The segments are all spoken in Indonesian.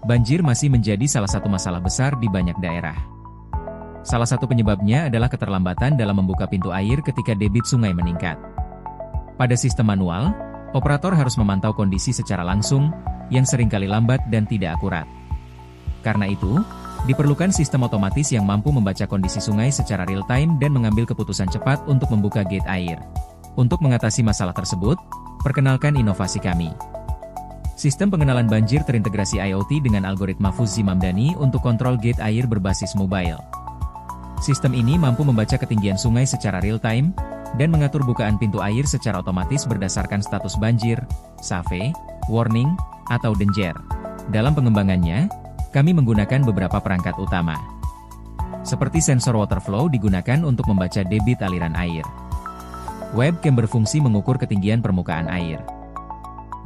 Banjir masih menjadi salah satu masalah besar di banyak daerah. Salah satu penyebabnya adalah keterlambatan dalam membuka pintu air ketika debit sungai meningkat. Pada sistem manual, operator harus memantau kondisi secara langsung, yang seringkali lambat dan tidak akurat. Karena itu, diperlukan sistem otomatis yang mampu membaca kondisi sungai secara real-time dan mengambil keputusan cepat untuk membuka gate air. Untuk mengatasi masalah tersebut, perkenalkan inovasi kami. Sistem pengenalan banjir terintegrasi IoT dengan algoritma Fuzzy Mamdani untuk kontrol gate air berbasis mobile. Sistem ini mampu membaca ketinggian sungai secara real-time, dan mengatur bukaan pintu air secara otomatis berdasarkan status banjir, save, warning, atau danger. Dalam pengembangannya, kami menggunakan beberapa perangkat utama. Seperti sensor water flow digunakan untuk membaca debit aliran air. Webcam berfungsi mengukur ketinggian permukaan air.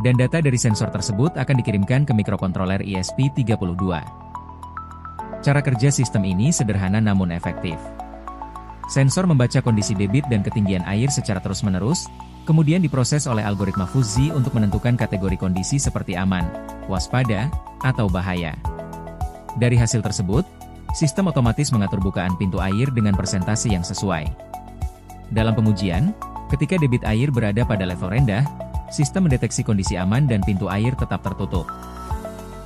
Dan data dari sensor tersebut akan dikirimkan ke mikrokontroler ESP32. Cara kerja sistem ini sederhana namun efektif. Sensor membaca kondisi debit dan ketinggian air secara terus-menerus, kemudian diproses oleh algoritma Fuzzy untuk menentukan kategori kondisi seperti aman, waspada, atau bahaya. Dari hasil tersebut, sistem otomatis mengatur bukaan pintu air dengan persentase yang sesuai. Dalam pengujian, ketika debit air berada pada level rendah, sistem mendeteksi kondisi aman dan pintu air tetap tertutup.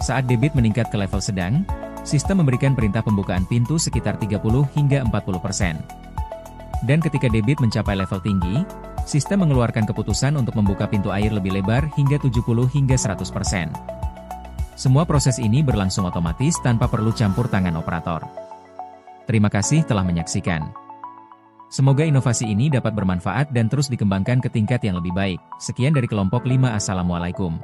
Saat debit meningkat ke level sedang, sistem memberikan perintah pembukaan pintu sekitar 30 hingga 40%. Dan ketika debit mencapai level tinggi, sistem mengeluarkan keputusan untuk membuka pintu air lebih lebar hingga 70 hingga 100%. Semua proses ini berlangsung otomatis tanpa perlu campur tangan operator. Terima kasih telah menyaksikan. Semoga inovasi ini dapat bermanfaat dan terus dikembangkan ke tingkat yang lebih baik. Sekian dari kelompok 5. Assalamualaikum.